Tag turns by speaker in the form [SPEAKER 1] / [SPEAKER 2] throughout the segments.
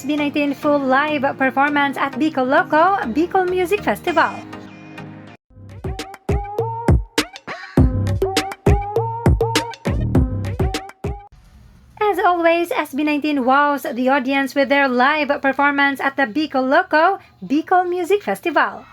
[SPEAKER 1] SB19 full live performance at Bicol Loco Bicol Music Festival. As always, SB19 wows the audience with their live performance at the Bicol Loco Bicol Music Festival.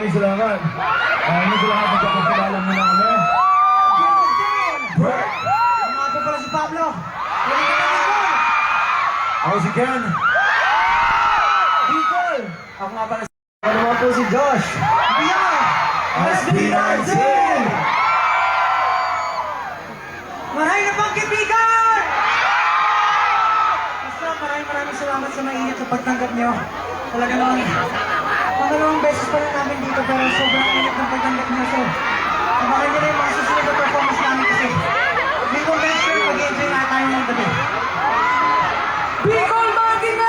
[SPEAKER 2] Maraming salamat. Maraming salamat sa pagkakilala mo na kami. Break!
[SPEAKER 3] Ang mga po pala si Pablo.
[SPEAKER 2] Ako si Ken.
[SPEAKER 3] Bicol. Ako nga pala si...
[SPEAKER 2] Ano nga po si Josh.
[SPEAKER 3] Bian.
[SPEAKER 2] SB19!
[SPEAKER 3] Maraming na pang kaibigan! Basta maraming salamat sa mainit sa pagtanggap nyo. Talaga naman. Pangalawang beses pa lang namin dito pero sobrang init ng pagtanggap nyo. So, Abangan nyo na yung mga susunod na performance namin kasi may convention, mag-enjoy na tayo ng gabi. Bicol Marketing!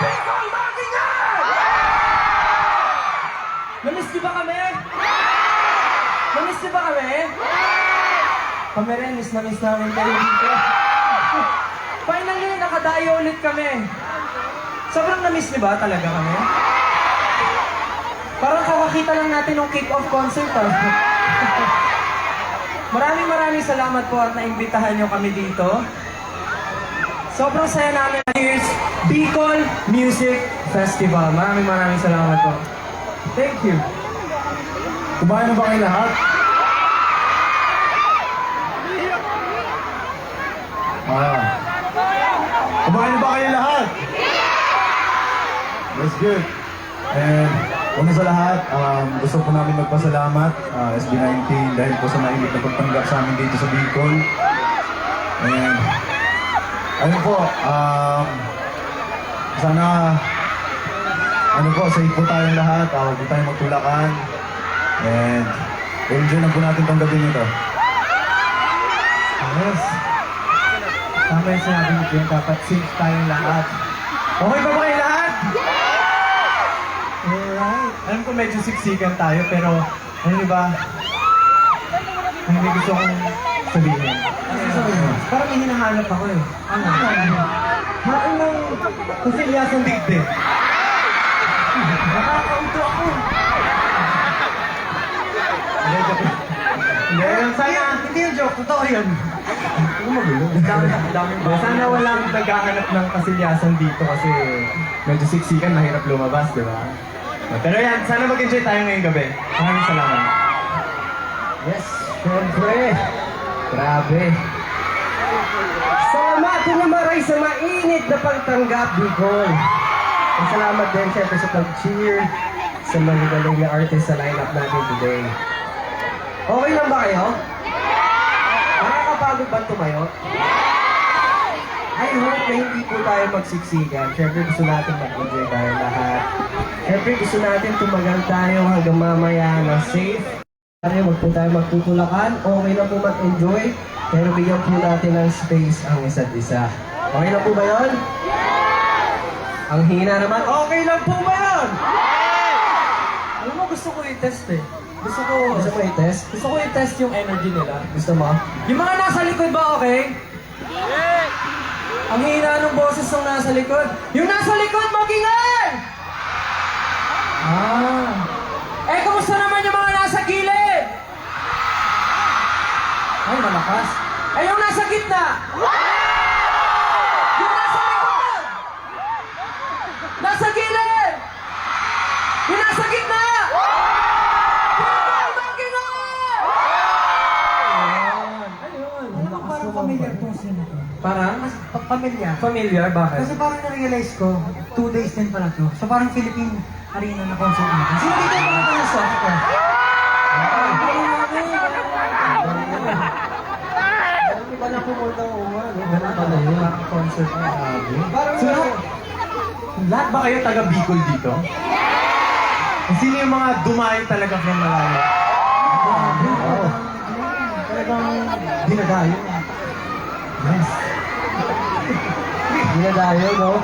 [SPEAKER 3] Bicol Marketing! Namiss niyo ba kami? Namiss niyo ba kami? Kami rin, miss na miss namin kayo dito. Finally, nakadayo ulit kami. Sobrang na-miss niyo ba talaga kami? Parang kakakita lang natin ng kick-off concert. Maraming salamat po at naimbitahan niyo kami dito. Sobrang saya namin. Here's Bicol Music Festival. Maraming salamat po. Thank you.
[SPEAKER 2] Kumain na ba kayo lahat? Kumain na ba kayo lahat? That's good. And una sa lahat, gusto po namin magpasalamat SB19 dahil po sa mainit na pagtanggap sa amin dito sa Bicol. And ayun po, sana safe po tayong lahat, huwag po tayong magtulakan. And enjoy na po natin tong gabi nito.
[SPEAKER 3] Yes. Tama yung sinabi ni Jen, dapat safe tayong lahat. Okay ba kayo lahat? Alright. Alam ko medyo siksikan tayo, pero ano ba? Hindi gusto kong sabihin. Parang may hinahanap ako eh. Ano? Hain ng kusilyasong digdig. Nakakauto ako. Hindi yung joke, totoo yun. Sana walang naghahanap ng kasilyasan dito kasi medyo siksikan, mahirap lumabas, di ba? Pero yan, sana mag-enjoy tayo ngayong gabi. Maraming salamat. Yes, syempre. Grabe. Salamat na maray sa mainit na pagtanggap, Bicol. At salamat din syempre sa pag-cheer sa mga galing na artist sa lineup natin today. Okay lang ba kayo? Nakakapagod ba tumayo? I hope na hindi po tayo magsiksikan. Siyempre gusto natin mag-enjoy tayo lahat. Siyempre gusto natin tumagal tayo hanggang mamaya na safe. Huwag po tayo magtutulakan. Okay na po mag-enjoy. Pero bigyan po natin ng space ang isa't isa. Okay na po ba yun? Ang hina naman, okay lang po ba yun? Alam mo, gusto ko i-test eh. Gusto mo i-test? Gusto ko i-test yung energy nila. Gusto mo? Yung mga nasa likod ba okay? Ang hina ng boses ng nasa likod. Yung nasa likod, mag-ingay! Eh, kumusta naman yung mga nasa gilid? Ay, malakas. Eh, yung nasa gitna! Yung nasa likod! Nasa gilid! Yung nasa gitna! Parang familiar tong scene na to. Parang? Familiar. Familiar? Bakit? Kasi parang na-realize ko, 2 days din pala to. So parang Philippine Arena na concert natin. Sino dito yung mga pala sa ako? Iba na pumunta ko nga. Ganun pala yun. Concert na abi. So lahat ba kayo taga Bicol dito? Sino yung mga dumayo talaga from malayo? Talagang dinadayo. Yes. Dinadayo, no?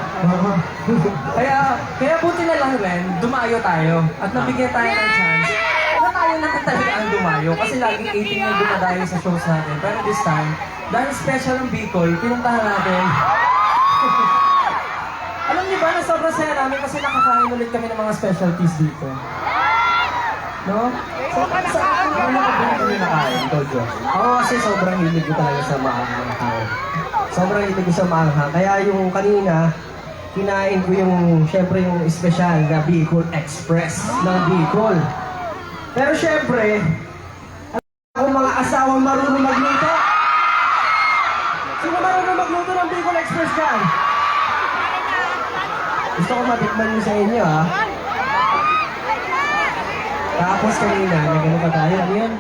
[SPEAKER 3] Kaya buti na lang rin, dumayo tayo. At nabigyan tayo ng chance na tayo naman talaga ang dumayo. Kasi laging 18 na dumadayo sa shows natin. Pero this time, dahil special ang Bicol, pinuntahan natin. Alam niyo ba na sobrang saya namin kasi nakakain ulit kami ng mga specialties dito. No? Saan ka kami nakain, Tojo? Ako kasi sobrang hilig ko talaga sa maanghang. Sobrang hilig ko sa maanghang. Kaya yung kanina, kinain ko yung, syempre yung espesyal na Bicol Express ng Bicol. Pero syempre, ako mga asawang marunong magluto. Sino marunong magluto ng Bicol Express dyan? Gusto ko matikman nyo sa inyo, ha? Tapos kanina, nagano pa tayo, ano yan?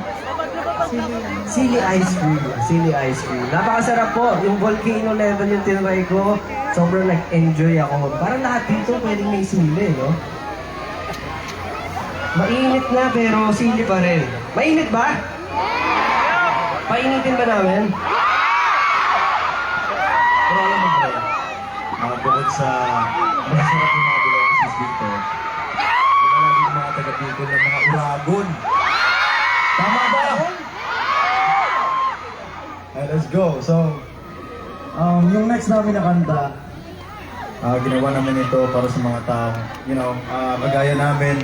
[SPEAKER 3] Sili ice cream. Sili ice cream. Napakasarap po. Yung volcano level yung tinry ko. Sobrang nag-enjoy ako. Parang lahat dito pwedeng may sili, no? Mainit na pero sili pa rin. Mainit ba? Painitin ba namin?
[SPEAKER 2] Pero alam mo ba, bukod sa masarap yung mga delicacies dito, wala din yung mga taga-Bicol ng mga uragon. Tama ba? Let's go. So, yung next namin na kanta, ginawa namin ito para sa mga tao, kagaya namin,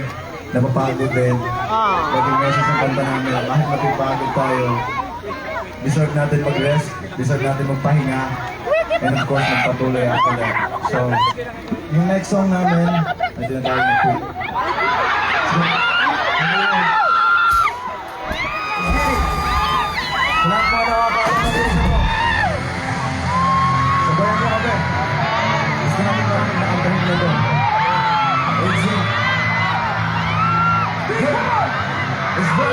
[SPEAKER 2] napapagod din. Laging message ng kanta namin, kahit napipagod tayo, deserve natin mag-rest, deserve natin magpahinga, and of course, magpatuloy ang pala. So, yung next song namin, ay tinatawag na Queen. So, lahat mga nakapagod na mo. Sabayan mo kami. Gusto namin maraming nakantahin na ito. Easy. Let's go!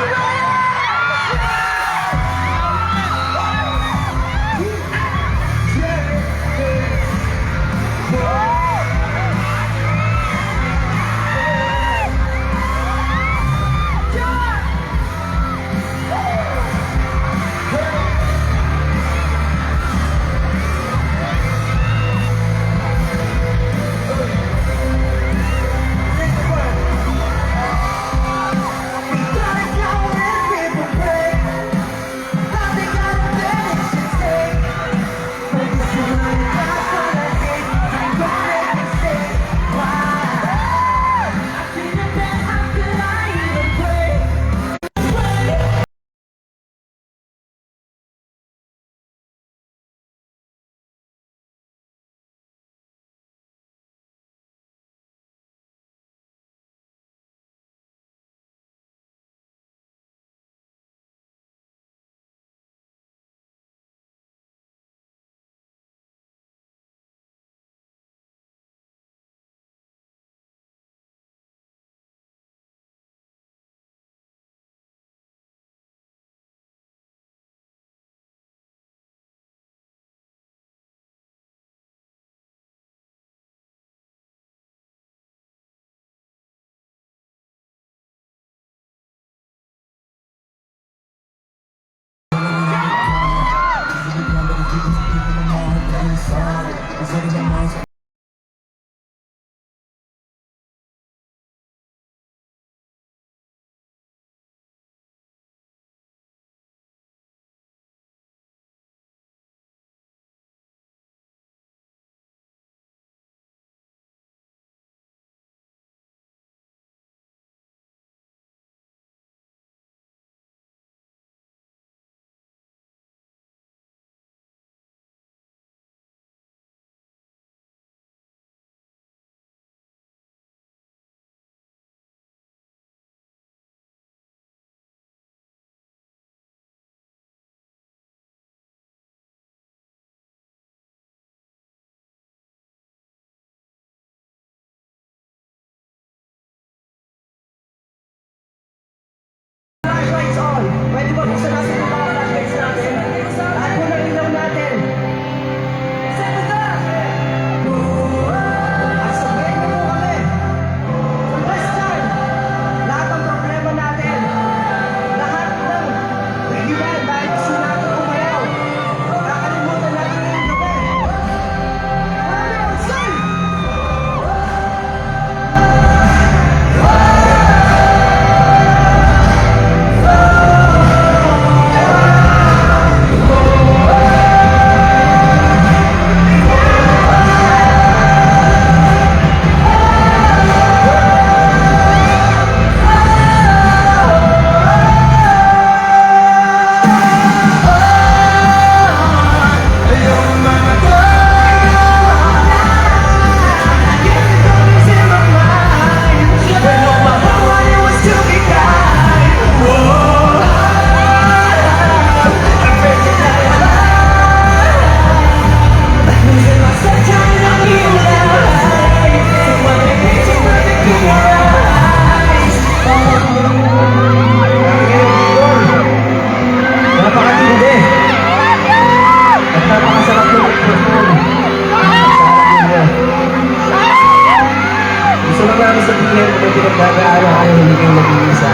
[SPEAKER 3] magdadaanan kayo, hindi kayo mag-iisa.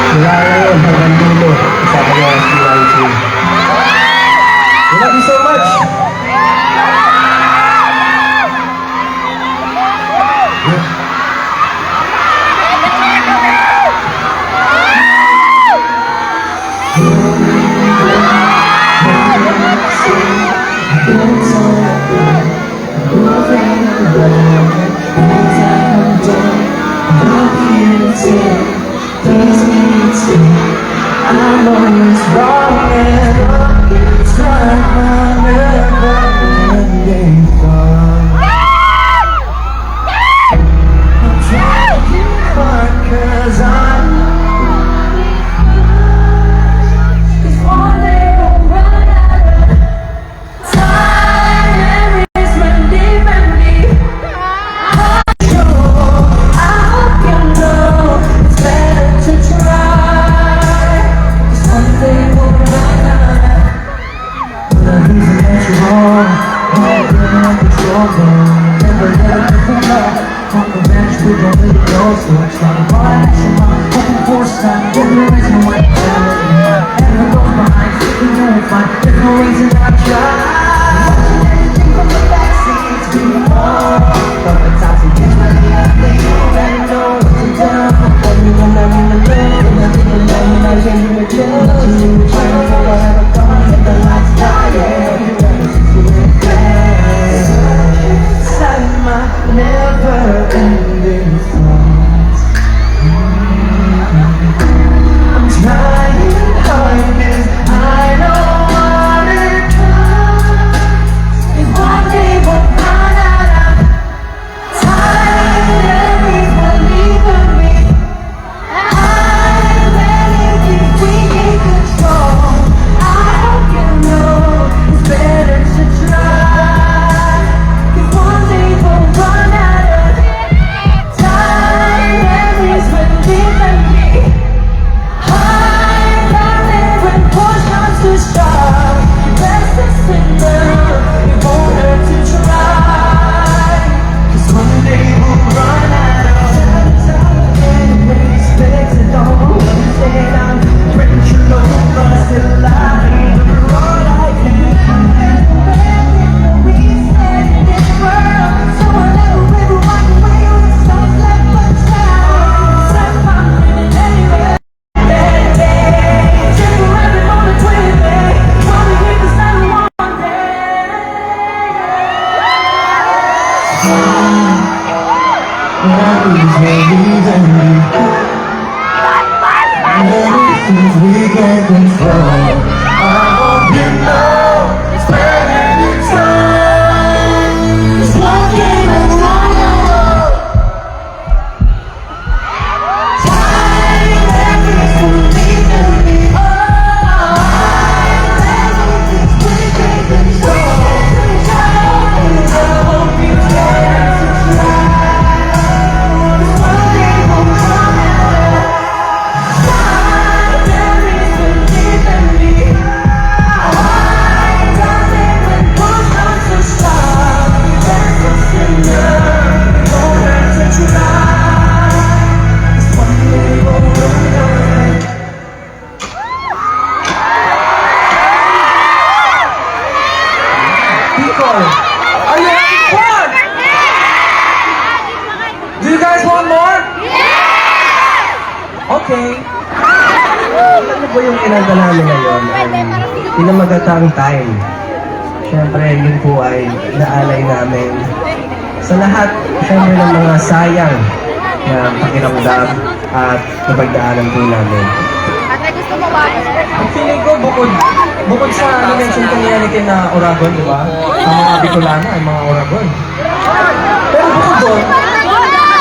[SPEAKER 3] Mula ngayon hanggang dulo, kasama niyo ang SB19. We love you so much!
[SPEAKER 2] I'm always wrong and it's like my never-ending song. I'm trying hard 'cause I we can control. I hope you know it's better than time. It's walking around. Time never will leave me. We can control. I hope you dare to try. It's one day will come out.
[SPEAKER 3] Are you having fun? Do you guys want more? Okay. Ano po yung kinanta namin ngayon? Pinamagatang time. Siyempre, yun po ay naalay namin sa lahat, siyempre, ng mga sayang na pakiramdam at napagdaanan po namin.
[SPEAKER 4] Feeling ko bukod sa na-mention kanina ni na Oragon, di ba? Ang mga Bicolana ay mga Oragon. Pero bukod doon,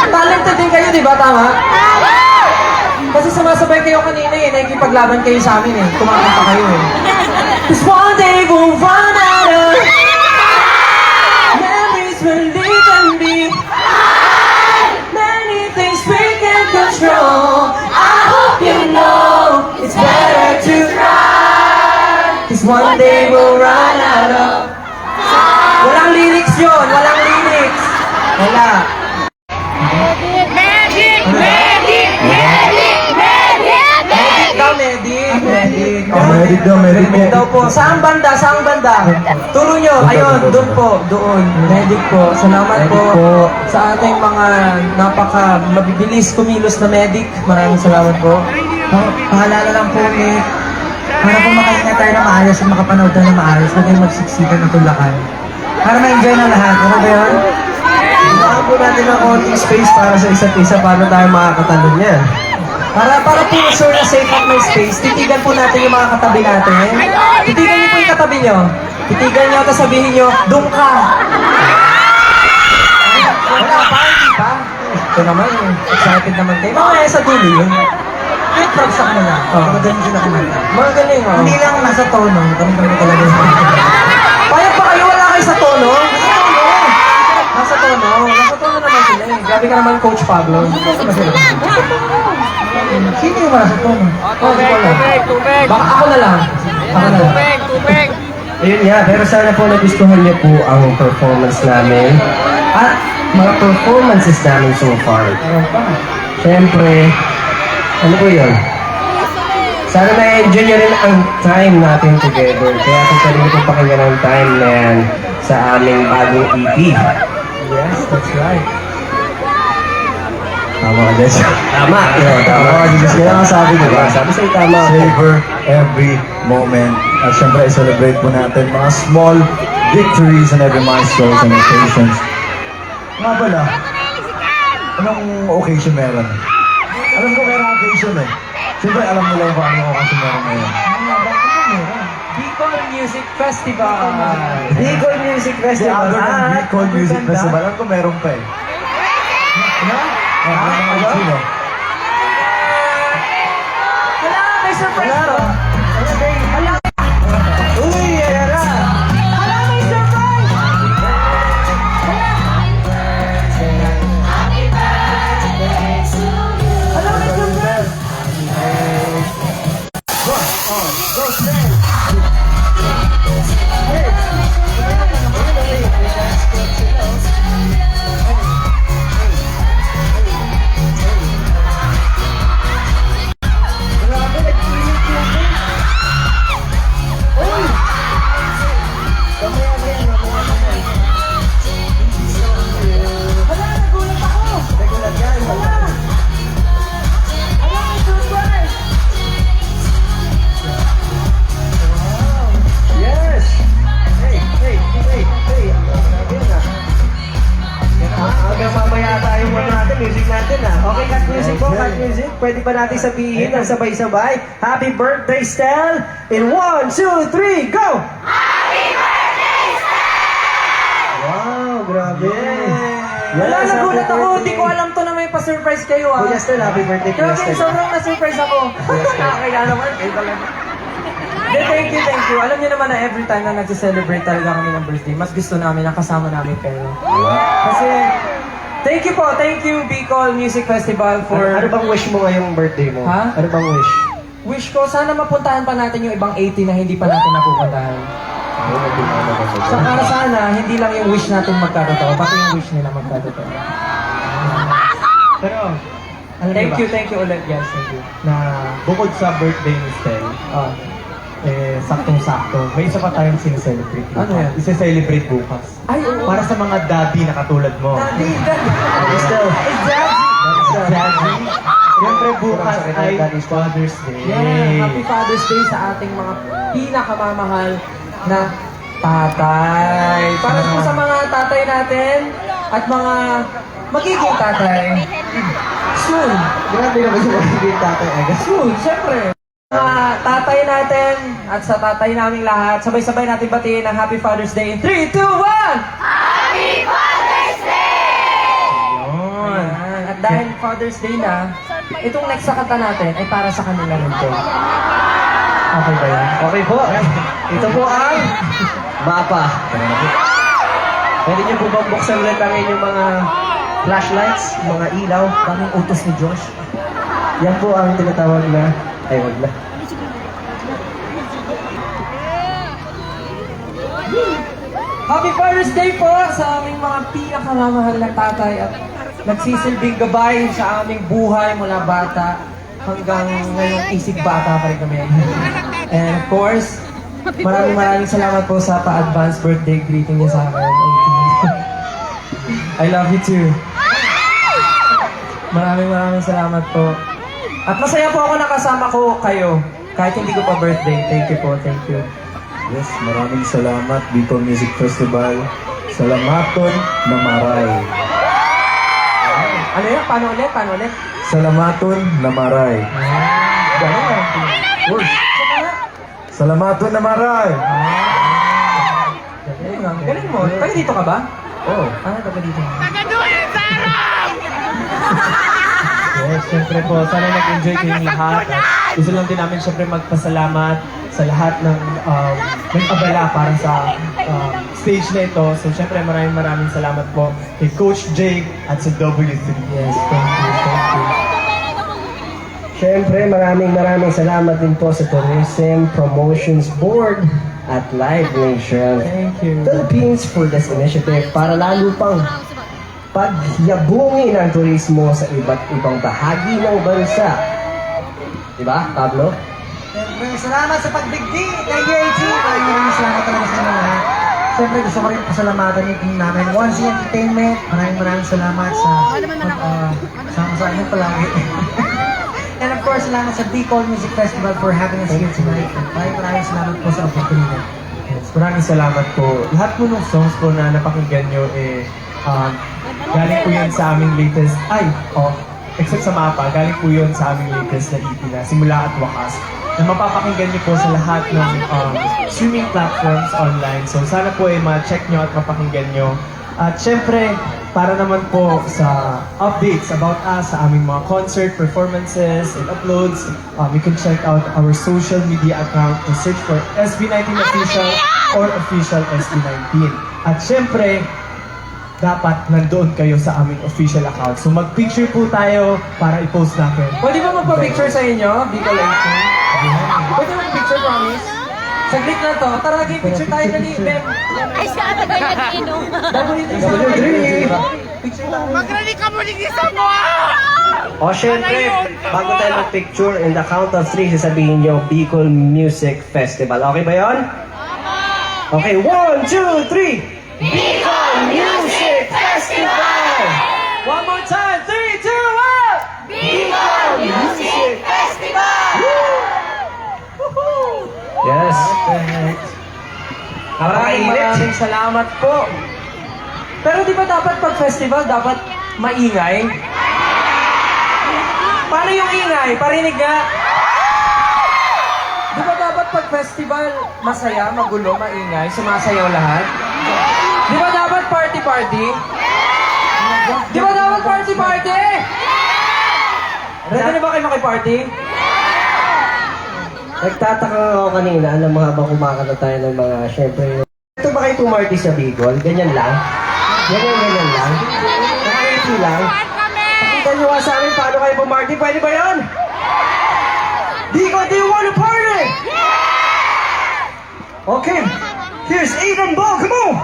[SPEAKER 4] talented din kayo, di ba? Tama? Kasi sumasabay kayo kanina eh, nakikipaglaban kayo sa amin eh. Kumakanta kayo eh. Cause one day we'll run out of memories will leave and be many things we can control. I hope you know it's better to try. Cause one day we'll run out of. Walang lyrics yun, walang lyrics. Wala.
[SPEAKER 2] Medic daw, medic
[SPEAKER 4] Medic daw po. Saang banda? Saang banda? Turo nyo. Ayun, doon po. Doon. Medic po. Salamat
[SPEAKER 3] Medic
[SPEAKER 4] po
[SPEAKER 3] po.
[SPEAKER 4] sa ating mga napaka mabibilis kumilos na medic. Maraming salamat po.
[SPEAKER 3] Paalala lang po, Nick. Para po makahinga tayo na maayos at makapanood tayo na maayos, huwag kayong magsiksikan ng tulakan. Para ma-enjoy na lahat. Ano ba yun?
[SPEAKER 4] Baka po natin ng konting space para sa isa't isa. Paano tayo makakatalon yan? Para po sure na safe at may space, titigan po natin yung mga katabi natin. Titigan niyo po yung katabi niyo. Titigan niyo at sabihin niyo, doon ka. Wala pa, hindi pa. Ito naman, excited naman kayo. Mamaya sa dulo yun.
[SPEAKER 3] Kahit bagsak mo lang.
[SPEAKER 4] Oh.
[SPEAKER 3] Magaling sila kumanta.
[SPEAKER 4] Magaling, oh.
[SPEAKER 3] Hindi lang nasa tono. Kami talaga.
[SPEAKER 4] Payag pa kayo, wala kayo sa tono? Nasa tono. Nasa tono naman sila eh. Grabe ka naman, Coach Pablo.
[SPEAKER 3] Sino yung nasa tono?
[SPEAKER 4] Baka ako na lang. Ako na lang.
[SPEAKER 3] Ayun nga, pero sana po nagustuhan niyo po ang performance namin at mga performances namin so far. Siyempre, ano po yun? Sana na-enjoy niyo rin ang time natin together. Kaya kung pwede niyo pong pakinggan ang time na yan sa aming bagong EP.
[SPEAKER 4] Yes, that's right.
[SPEAKER 2] Tama ka din.
[SPEAKER 3] Tama!
[SPEAKER 2] Tama ka din. Kaya nga sabi ko ba?
[SPEAKER 3] Sabi sa'yo tama.
[SPEAKER 2] Savor every moment. At syempre, i-celebrate po natin mga small victories on every milestones and occasions. Nga pala, anong occasion meron? Alam ko merong occasion eh. Siyempre, alam nila kung anong occasion meron ngayon.
[SPEAKER 4] Bicol Music Festival.
[SPEAKER 3] Bicol Music
[SPEAKER 2] Kasi
[SPEAKER 3] Festival.
[SPEAKER 2] other than Bicol Music Festival, alam ko meron pa eh. Ano naman sino?
[SPEAKER 4] Wala, may surprise to. Wala.
[SPEAKER 3] Uy, Era!
[SPEAKER 4] Wala, may surprise. Wala, may surprise. Wala, nagulat ako. Wala. Wala, may surprise.
[SPEAKER 3] Yes! Hey! Hanggang mamaya tayo muna natin, music natin ah. Okay, cut music po, cut music. Pwede ba natin sabihin ng sabay-sabay? Happy birthday, Stel! In 1, 2, 3, go! Wow, grabe!
[SPEAKER 4] Wala,
[SPEAKER 3] Yes,
[SPEAKER 4] nagulat
[SPEAKER 3] happy
[SPEAKER 4] ako.
[SPEAKER 3] birthday.
[SPEAKER 4] Hindi ko alam to na may pa-surprise kayo ah.
[SPEAKER 3] Kuya Stel, happy birthday, Kuya
[SPEAKER 4] Grabe,
[SPEAKER 3] Stel.
[SPEAKER 4] sobrang na-surprise ako. Nakakaya naman. Hindi, thank you. Alam niyo naman na every time na nagse-celebrate talaga kami ng birthday, mas gusto namin na kasama namin kayo. Kasi, thank you Bicol Music Festival for...
[SPEAKER 3] Ano bang wish mo ngayong birthday mo?
[SPEAKER 4] Ha?
[SPEAKER 3] Ano bang wish?
[SPEAKER 4] Wish ko, sana mapuntahan pa natin yung ibang 80 na hindi pa natin napupuntahan. So, para sana, hindi lang yung wish natin magkatotoo, pati yung wish nila magkatotoo.
[SPEAKER 5] Pero, alam
[SPEAKER 4] Thank
[SPEAKER 5] niyo
[SPEAKER 4] you ulit, guys. Thank you.
[SPEAKER 5] ba, na bukod sa birthday ni Stel,
[SPEAKER 4] Ah.
[SPEAKER 5] saktong-sakto, may isa pa tayong sineselebrate.
[SPEAKER 4] Ano yan?
[SPEAKER 5] Ise-celebrate bukas.
[SPEAKER 4] Ay, oo.
[SPEAKER 5] Para sa mga daddy na katulad mo.
[SPEAKER 4] Daddy.
[SPEAKER 3] Stel.
[SPEAKER 5] Daddy. Siyempre bukas
[SPEAKER 3] Sobrang sakit
[SPEAKER 5] ay
[SPEAKER 3] ng Daddy's
[SPEAKER 5] Father's Day.
[SPEAKER 4] Yeah, Happy Father's Day sa ating mga pinakamamahal na tatay. Para po sa mga tatay natin at mga magiging tatay. Soon.
[SPEAKER 3] Grabe naman yung magiging tatay agad.
[SPEAKER 4] Soon, syempre. Mga tatay natin at sa tatay naming lahat, sabay-sabay natin batiin ang Happy Father's Day in 3, 2, 1!
[SPEAKER 5] Yun.
[SPEAKER 4] Ayan. At dahil Father's Day na, itong next sa kanta natin ay para sa kanila rin to. Okay ba yan?
[SPEAKER 3] Okay po. Ito po ang mapa. Pwede niyo po bang buksan ulit ang inyong mga flashlights, mga ilaw?
[SPEAKER 4] Daming utos ni Josh.
[SPEAKER 3] Yan po ang tinatawag na... Ay, wag na.
[SPEAKER 4] Happy Father's Day po sa aming mga pinakamamahal na tatay at nagsisilbing gabay sa aming buhay mula bata hanggang ngayong isig bata pa rin kami. And of course, maraming salamat po sa pa-advance birthday greeting niya sa akin. I love you too. Maraming salamat po. At masaya po ako nakasama ko kayo. Kahit hindi ko pa birthday. Thank you po, thank you.
[SPEAKER 2] Yes, maraming salamat Bicol Music Festival. Salamaton na maray.
[SPEAKER 4] Ano yan? Paano ulit?
[SPEAKER 2] Salamaton na maray.
[SPEAKER 4] Gano'n. Words.
[SPEAKER 2] Salamaton na maray.
[SPEAKER 4] Galing mo. Taga dito ka ba?
[SPEAKER 2] Oh,
[SPEAKER 4] Taga dito.
[SPEAKER 5] Yes, syempre po, sana nag-enjoy kayong lahat. At gusto lang din namin syempre magpasalamat sa lahat ng nag-abala para sa stage na ito. So syempre maraming salamat po kay Coach Jake at sa W3.
[SPEAKER 4] Yes, thank you.
[SPEAKER 3] Siyempre, maraming salamat din po sa Tourism Promotions Board at Live Nation
[SPEAKER 4] Thank you.
[SPEAKER 3] Philippines for this initiative para lalo pang pagyabungin ang turismo sa iba't ibang bahagi ng bansa. Diba, Pablo?
[SPEAKER 6] Siyempre, salamat sa pagdigdi. Thank you, AT. Maraming salamat talaga sa inyo lahat. Siyempre, gusto ko rin pasalamatan yung team namin. Once Entertainment, maraming salamat sa sama sa inyo palagi. And of course, salamat sa Bicol Music Festival for having us here tonight. Maraming salamat po sa opportunity.
[SPEAKER 5] Yes, maraming salamat po. Lahat po ng songs po na napakinggan nyo galing po yun sa aming latest, except sa mapa, galing po yun sa aming latest na EP na Simula at Wakas, na mapapakinggan nyo po sa lahat ng streaming platforms online. So sana po ma-check nyo at mapakinggan nyo. At syempre, para naman po sa updates about us, sa aming mga concert, performances, and uploads, you can check out our social media account to search for SB19 Official or Official SB19. At syempre, dapat nandoon kayo sa aming official account. So mag-picture po tayo para i-post natin.
[SPEAKER 4] Pwede ba magpa-picture sa inyo? Bicol 18? Pwede ba mag-picture, promise? Saglit na to. Tara, naging picture tayo dali. Bem.
[SPEAKER 7] Ay, saan ba yan, Ino?
[SPEAKER 3] W3!
[SPEAKER 4] Picture tayo.
[SPEAKER 7] Magrali ka mo sa mo!
[SPEAKER 3] O syempre, bago tayo mag-picture, in the count of 3, sasabihin nyo, Bicol Music Festival. Okay ba yon? Okay, 1, 2, 3! Bicol Music Festival!
[SPEAKER 4] One more time. 3, 2, 1!
[SPEAKER 3] Bicol Music Festival! Yes.
[SPEAKER 4] Maraming salamat po. Pero di ba dapat pag festival, dapat maingay? Paano yung ingay? Parinig nga. Di ba dapat pag festival, masaya, magulo, maingay, sumasayaw lahat? Di ba dapat party-party? Di ba dapat party-party? Ready na ba kayo makiparty?
[SPEAKER 3] Nagtataka ako kanina, alam mo habang kumakanta tayo ng mga, syempre, ito ba kayo pumarty sa Bicol? Ganyan lang? Ganyan lang? Nakakiti lang? Pakita nyo nga sa amin paano kayo pumarty, pwede ba yan? Bicol, do you wanna party? Okay, here's Ethan Ball, come on!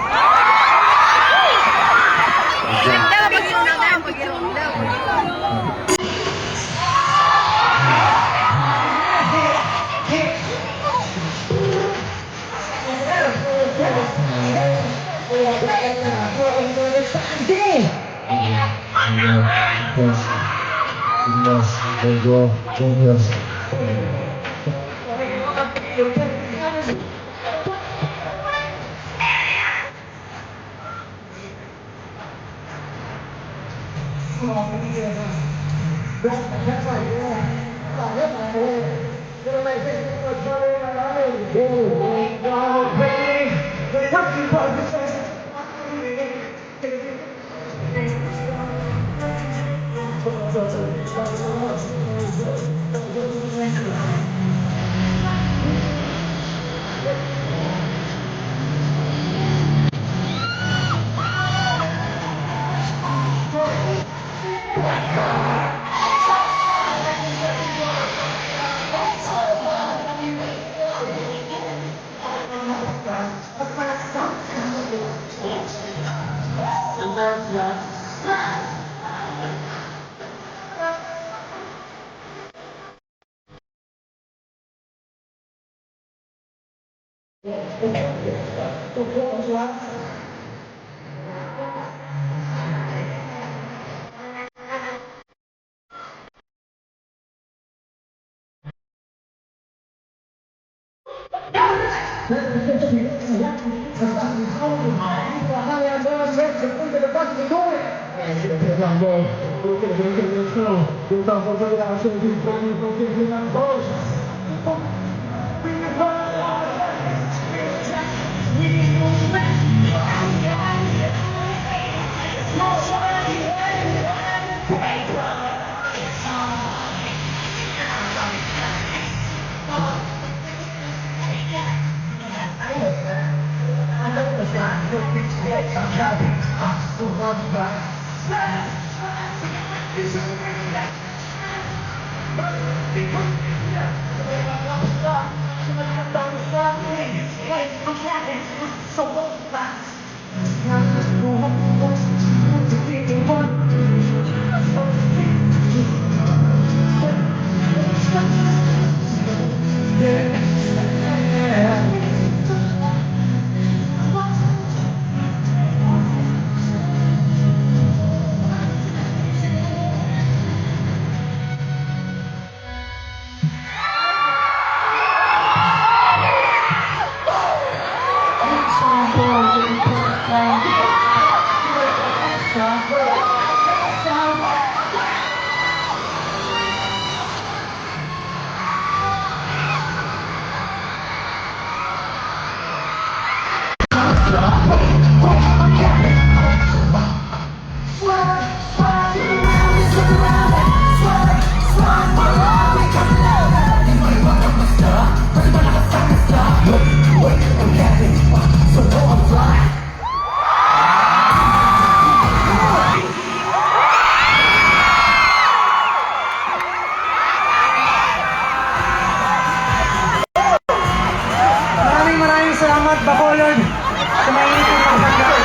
[SPEAKER 6] Maraming salamat, Bacolod, sa mainit ng pagkakataon.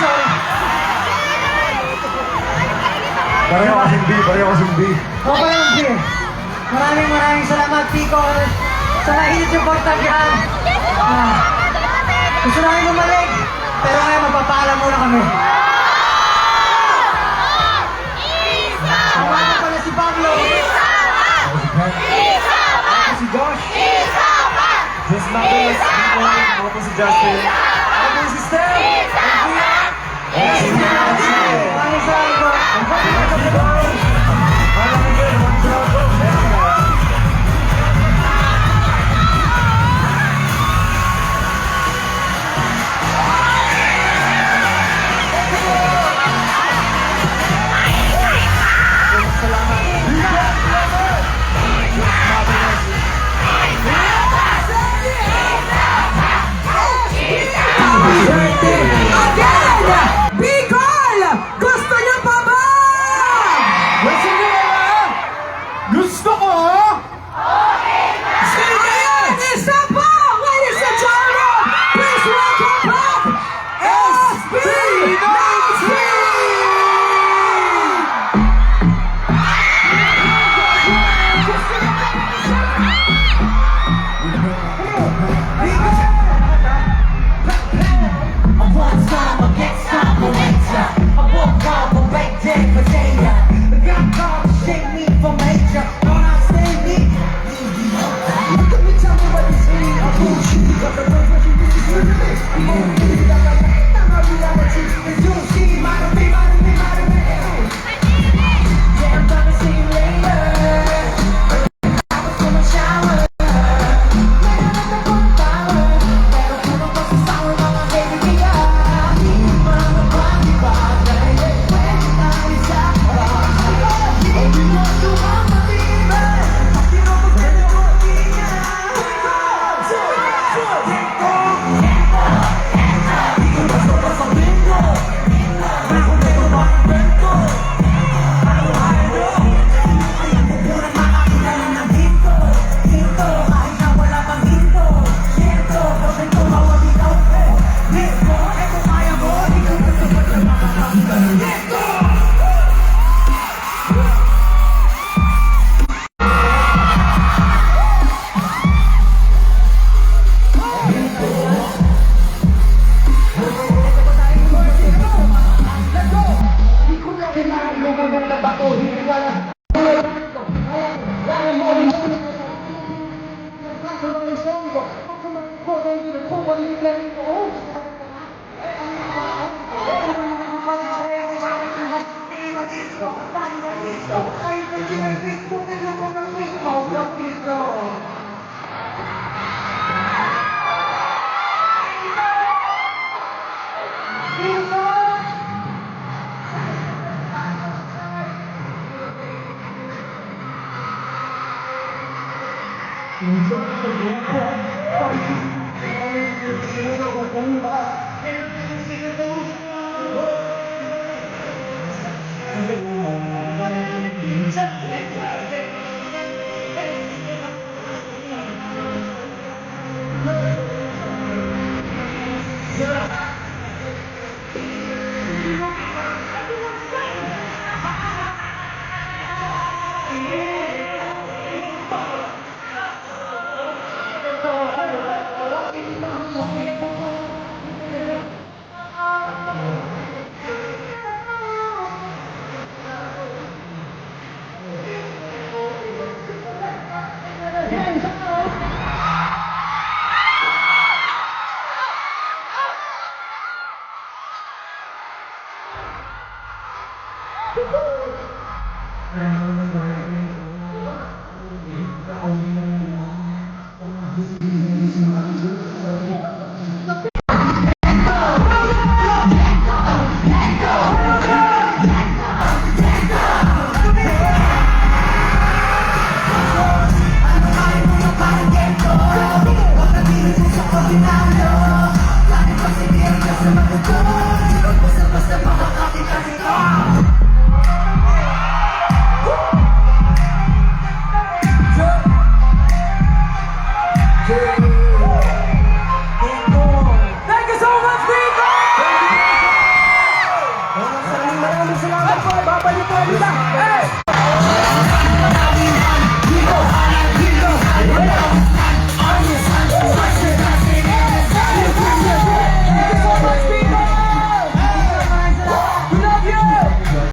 [SPEAKER 6] Sorry.
[SPEAKER 2] Pareho kasing B, pareho kasing B.
[SPEAKER 6] Okay lang, Jim. Maraming salamat, Bicol, sa mainit yung pagtagyan. Gusto namin bumalik, pero ngayon magpapaalam muna kami. Samahan pala si Pablo.
[SPEAKER 2] Si Josh. Just Mabelas, ako po si Justin. Ako po si Steph.
[SPEAKER 6] Maraming salamat.
[SPEAKER 8] Bicol! Gusto niyo pa ba?
[SPEAKER 2] Gusto ko!
[SPEAKER 8] Sige! Isa pa! Ladies and gentlemen, please welcome back SB19!